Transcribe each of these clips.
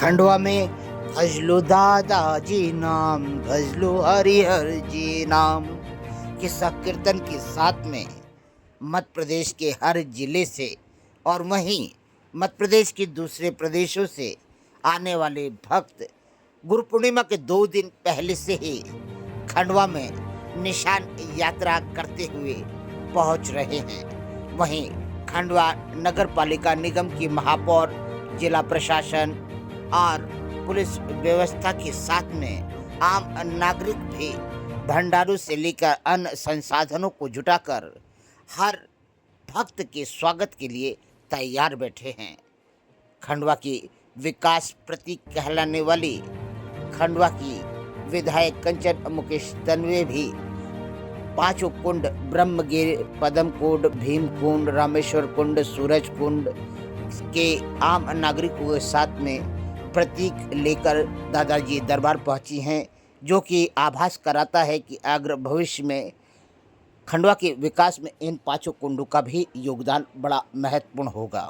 खंडवा में भजलू दादाजी नाम, भजलू हरिहर जी नाम किस्सा कीर्तन के साथ में मध्य प्रदेश के हर जिले से और वहीं मध्य प्रदेश के दूसरे प्रदेशों से आने वाले भक्त गुरु पूर्णिमा के 2 दिन पहले से ही खंडवा में निशान यात्रा करते हुए पहुंच रहे हैं। वहीं खंडवा नगर पालिका निगम की महापौर, जिला प्रशासन और पुलिस व्यवस्था के साथ में आम नागरिक भी भंडारों से लेकर अन्य संसाधनों को जुटाकर हर भक्त के स्वागत के लिए तैयार बैठे हैं। खंडवा की विकास प्रतीक कहलाने वाली खंडवा की विधायक कंचन मुकेश दनवे भी 5 कुंड, ब्रह्मगिरी, पद्म कुंड, भीम कुंड, रामेश्वर कुंड, सूरज कुंड के आम नागरिकों के साथ में प्रतीक लेकर दादाजी दरबार पहुंची हैं, जो कि आभास कराता है कि अग्र भविष्य में खंडवा के विकास में इन 5 कुंडों का भी योगदान बड़ा महत्वपूर्ण होगा।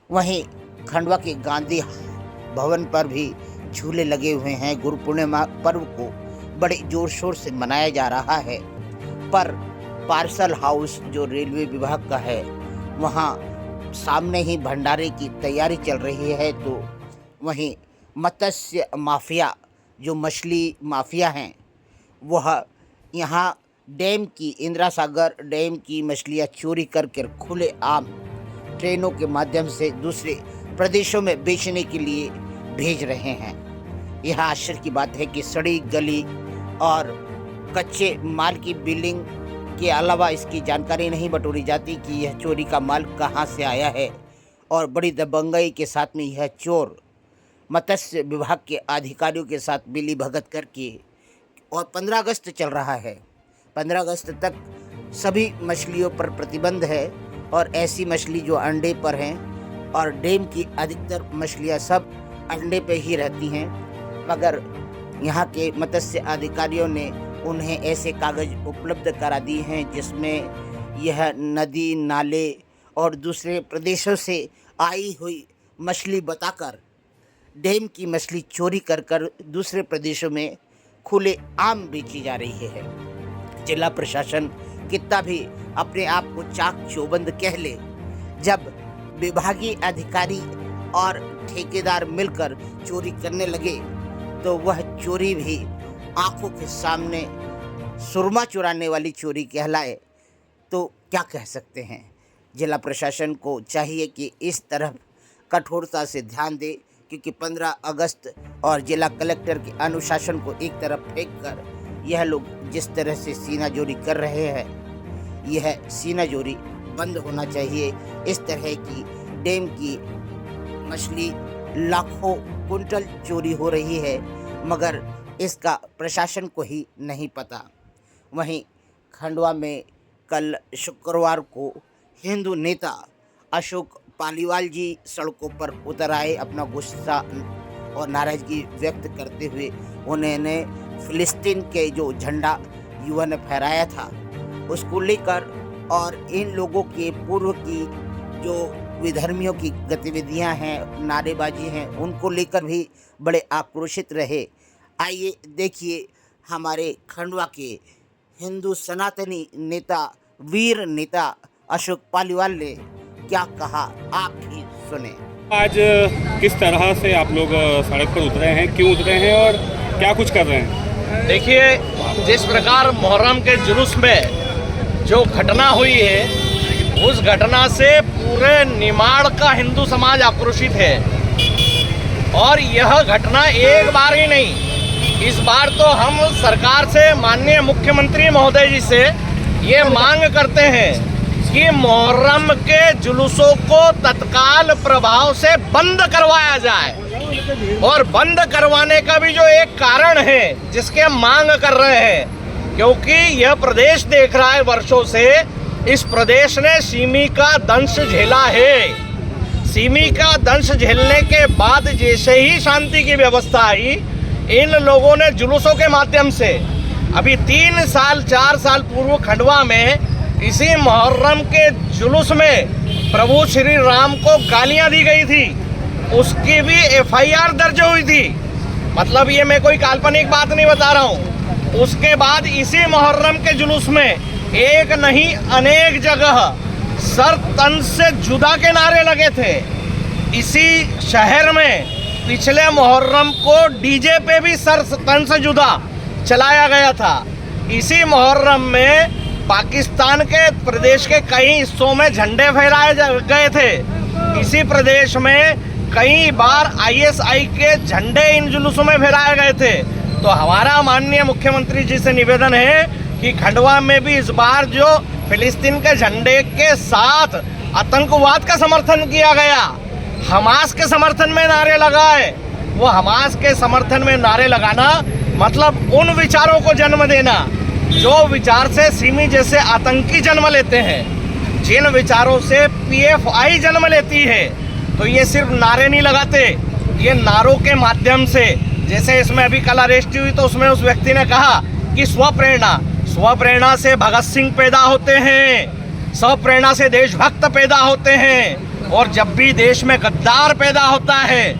वहीं खंडवा के गांधी भवन पर भी झूले लगे हुए हैं। गुरु पूर्णिमा पर्व को बड़े जोर शोर से मनाया जा रहा है, पर पार्सल हाउस जो रेलवे विभाग का है वहाँ सामने ही भंडारे की तैयारी चल रही है। तो वहीं मत्स्य माफिया, जो मछली माफिया हैं, वह यहाँ डैम की, इंदिरा सागर डैम की मछलियाँ चोरी करके खुले आम ट्रेनों के माध्यम से दूसरे प्रदेशों में बेचने के लिए भेज रहे हैं। यह आश्चर्य की बात है कि सड़ी गली और कच्चे माल की बिलिंग के अलावा इसकी जानकारी नहीं बटोरी जाती कि यह चोरी का माल कहां से आया है। और बड़ी दबंगई के साथ में यह चोर मत्स्य विभाग के अधिकारियों के साथ मिली भगत करके, और 15 अगस्त चल रहा है, 15 अगस्त तक सभी मछलियों पर प्रतिबंध है और ऐसी मछली जो अंडे पर हैं, और डैम की अधिकतर मछलियां सब अंडे पे ही रहती हैं। मगर यहाँ के मत्स्य अधिकारियों ने उन्हें ऐसे कागज उपलब्ध करा दिए हैं जिसमें यह नदी, नाले और दूसरे प्रदेशों से आई हुई मछली बताकर डैम की मछली चोरी कर दूसरे प्रदेशों में खुले आम बेची जा रही है। जिला प्रशासन कितना भी अपने आप को चाक चौबंद कह ले, जब विभागीय अधिकारी और ठेकेदार मिलकर चोरी करने लगे तो वह चोरी भी आंखों के सामने सुरमा चुराने वाली चोरी कहलाए तो क्या कह सकते हैं। जिला प्रशासन को चाहिए कि इस तरफ कठोरता से ध्यान दे, क्योंकि 15 अगस्त और जिला कलेक्टर के अनुशासन को एक तरफ फेंक कर यह लोग जिस तरह से सीनाजोरी कर रहे हैं, यह सीनाजोरी बंद होना चाहिए। इस तरह की डैम की मछली लाखों कुंटल चोरी हो रही है, मगर इसका प्रशासन को ही नहीं पता। वहीं खंडवा में कल शुक्रवार को हिंदू नेता अशोक पालीवाल जी सड़कों पर उतर आए। अपना गुस्सा और नाराजगी व्यक्त करते हुए उन्होंने फिलिस्तीन के जो झंडा युवा ने फहराया था उसको लेकर, और इन लोगों के पूर्व की जो विधर्मियों की गतिविधियां हैं, नारेबाजी हैं, उनको लेकर भी बड़े आक्रोशित रहे। आइए देखिए हमारे खंडवा के हिंदू सनातनी नेता, वीर नेता अशोक पालीवाल ने क्या कहा, आप भी सुने। आज किस तरह से आप लोग सड़क पर उतरे हैं, क्यों उतरे हैं और क्या कुछ कर रहे हैं? देखिए, जिस प्रकार मुहर्रम के जुलूस में जो घटना हुई है, उस घटना से पूरे निमाड़ का हिंदू समाज आक्रोशित है। और यह घटना एक बार ही नहीं, इस बार तो हम सरकार से, माननीय मुख्यमंत्री महोदय जी से ये मांग करते हैं कि मुहर्रम के जुलूसों को तत्काल प्रभाव से बंद करवाया जाए। और बंद करवाने का भी जो एक कारण है जिसके मांग कर रहे हैं, क्योंकि यह प्रदेश देख रहा है वर्षों से, इस प्रदेश ने सिमी का दंश झेला है। सिमी का दंश झेलने के बाद जैसे ही शांति की व्यवस्था आई, इन लोगों ने जुलूसों के माध्यम से, अभी 3 साल 4 साल पूर्व खंडवा में इसी मुहर्रम के जुलूस में प्रभु श्री राम को गालियां दी गई थी। उसकी भी FIR दर्ज हुई थी। मतलब ये मैं कोई काल्पनिक बात नहीं बता रहा हूँ। उसके बाद इसी मुहर्रम के जुलूस में एक नहीं अनेक जगह सर तन से जुदा के नारे लगे थे। इसी शहर में पिछले मुहर्रम को डीजे पे भी सर तन से जुदा चलाया गया था। इसी मुहर्रम में पाकिस्तान के प्रदेश के कई हिस्सों में झंडे फहराए गए थे। इसी प्रदेश में कई बार ISI के झंडे इन जुलूसों में फहराए गए थे। तो हमारा माननीय मुख्यमंत्री जी से निवेदन है कि खंडवा में भी इस बार जो फिलिस्तीन के झंडे के साथ आतंकवाद का समर्थन किया गया, हमास के समर्थन में नारे लगाए, वो हमास के समर्थन में नारे लगाना मतलब उन विचारों को जन्म देना जो विचार से सिमी जैसे आतंकी जन्म लेते हैं, जिन विचारों से PFI जन्म लेती है। तो ये सिर्फ नारे नहीं लगाते, ये नारों के माध्यम से, जैसे इसमें अभी कल अरेस्ट हुई तो उसमें उस व्यक्ति ने कहा कि स्वप्रेरणा से भगत सिंह पैदा होते हैं, स्वप्रेरणा से देशभक्त पैदा होते हैं। और जब भी देश में गद्दार पैदा होता है,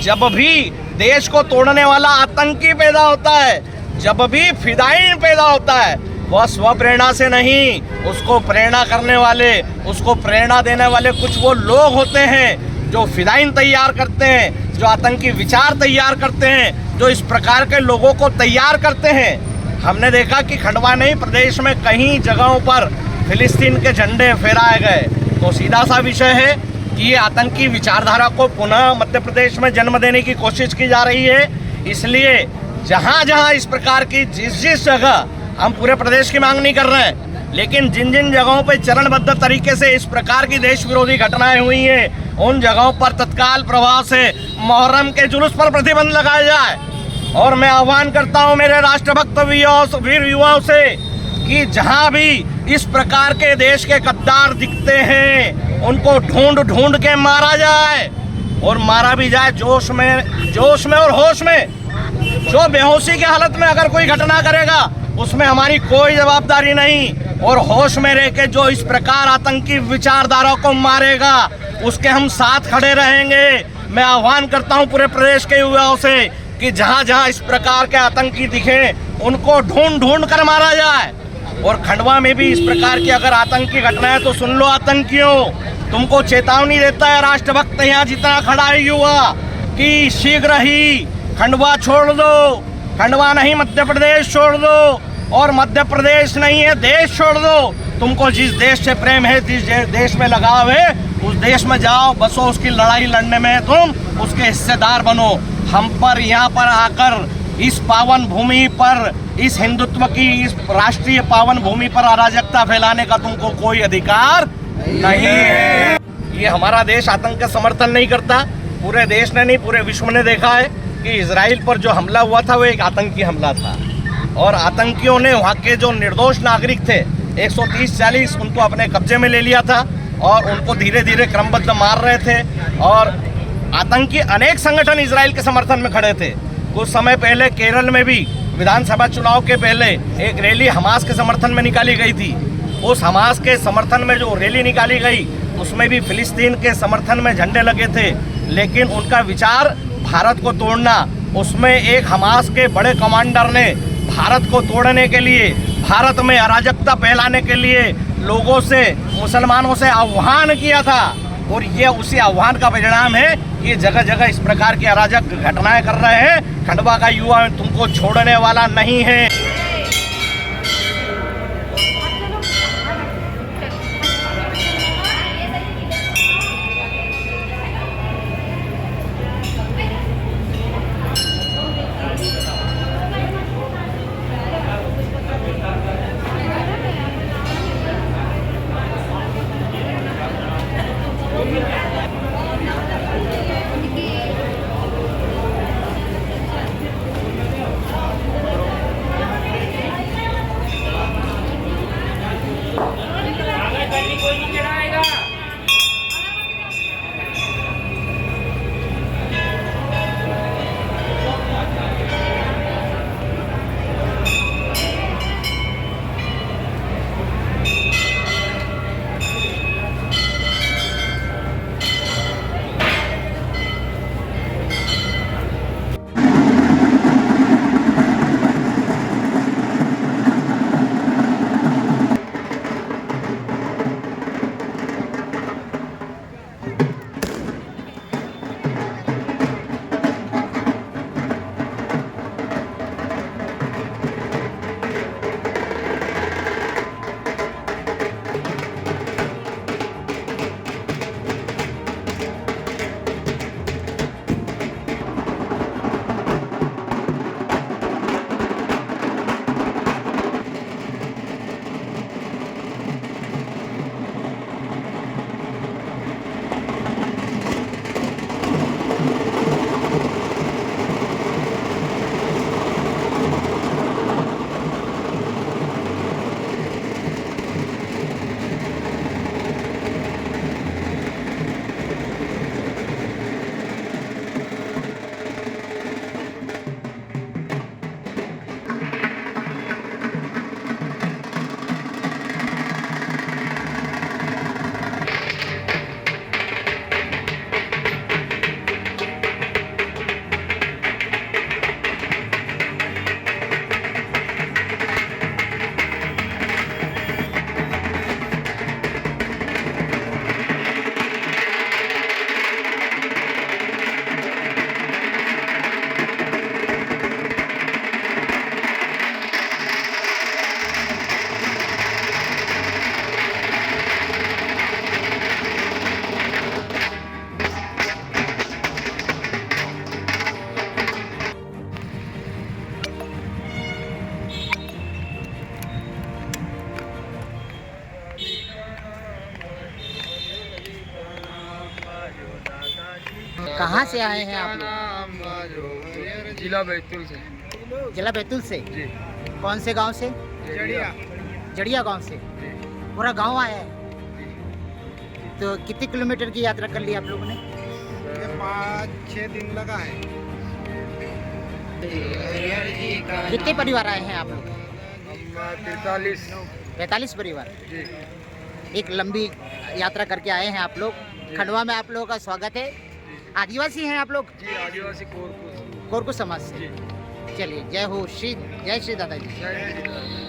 जब भी देश को तोड़ने वाला आतंकी पैदा होता है, जब भी फिदाइन पैदा होता है, वह स्वप्रेरणा से नहीं, उसको प्रेरणा करने वाले, उसको प्रेरणा देने वाले कुछ वो लोग होते हैं जो फिदाइन तैयार करते हैं, जो आतंकी विचार तैयार करते हैं, जो इस प्रकार के लोगों को तैयार करते हैं। हमने देखा कि खंडवा नहीं, प्रदेश में कई जगहों पर फिलिस्तीन के झंडे फहराए गए। तो सीधा सा विषय है कि ये आतंकी विचारधारा को पुनः मध्य प्रदेश में जन्म देने की कोशिश की जा रही है। इसलिए जहाँ जहाँ इस प्रकार की जिस जगह, हम पूरे प्रदेश की मांग नहीं कर रहे हैं, लेकिन जिन जिन जगहों पर चरणबद्ध तरीके से इस प्रकार की देश विरोधी घटनाएं हुई हैं, उन जगहों पर तत्काल प्रभाव से मुहर्रम के जुलूस पर प्रतिबंध लगाया जाए। और मैं आह्वान करता हूँ मेरे राष्ट्रभक्त वीर युवाओं से कि जहाँ भी इस प्रकार के देश के गद्दार दिखते हैं, उनको ढूंढ के मारा जाए, और मारा भी जाए जोश में और होश में। जो बेहोशी की हालत में अगर कोई घटना करेगा उसमें हमारी कोई जवाबदारी नहीं, और होश में रह के जो इस प्रकार आतंकी विचारधारा को मारेगा उसके हम साथ खड़े रहेंगे। मैं आह्वान करता हूं पूरे प्रदेश के युवाओं से कि जहां जहां इस प्रकार के आतंकी दिखे उनको ढूंढ कर मारा जाए। और खंडवा में भी इस प्रकार की अगर आतंकी घटनाएं, तो सुन लो आतंकियों, तुमको चेतावनी देता है राष्ट्रभक्त यहाँ जितना खड़ा है युवा, कि शीघ्र ही खंडवा छोड़ दो। खंडवा नहीं, मध्य प्रदेश छोड़ दो, और मध्य प्रदेश नहीं है, देश छोड़ दो। तुमको जिस देश से प्रेम है, जिस देश में लगाव है, उस देश में जाओ, बसो, उसकी लड़ाई लड़ने में तुम उसके हिस्सेदार बनो। हम पर यहाँ पर आकर इस पावन भूमि पर, इस हिंदुत्व की इस राष्ट्रीय पावन भूमि पर अराजकता फैलाने का तुमको कोई अधिकार नहीं है। ये हमारा देश आतंक का समर्थन नहीं करता। पूरे देश ने नहीं, पूरे विश्व ने देखा है कि इजराइल पर जो हमला हुआ था वो एक आतंकी हमला था, और आतंकियों ने वहाँ के जो निर्दोष नागरिक थे 130-140 उनको अपने कब्जे में ले लिया था, और उनको धीरे धीरे क्रमबद्ध मार रहे थे। और आतंकी अनेक संगठन इजराइल के समर्थन में खड़े थे। कुछ समय पहले केरल में भी विधानसभा चुनाव के पहले एक रैली हमास के समर्थन में निकाली गई थी। उस हमास के समर्थन में जो रैली निकाली गई उसमें भी फिलिस्तीन के समर्थन में झंडे लगे थे, लेकिन उनका विचार भारत को तोड़ना, उसमें एक हमास के बड़े कमांडर ने भारत को तोड़ने के लिए, भारत में अराजकता फैलाने के लिए लोगों से, मुसलमानों से आह्वान किया था। और ये उसी आह्वान का परिणाम है कि जगह जगह इस प्रकार की अराजक घटनाएं कर रहे हैं। खंडवा का युवा तुमको छोड़ने वाला नहीं है। कहाँ से आए हैं आप लोग? हम जिला बैतूल से। जिला बैतूल से। जी। कौन से गांव से? जड़िया। जड़िया गांव से। पूरा गांव आया है। तो कितने किलोमीटर की यात्रा कर ली आप लोगों ने? 5-6 दिन लगा है। कितने परिवार आए हैं आप लोग? हम 43। 45 परिवार। जी। एक लंबी यात्रा करके आए हैं आप लोग। खंडवा में आप लोगों का स्वागत है। आदिवासी हैं आप लोग? जी, आदिवासी कोरकू। कोरकू समाज से। जी। चलिए, जय हो श्री, जय श्री दादाजी। जय श्री राम।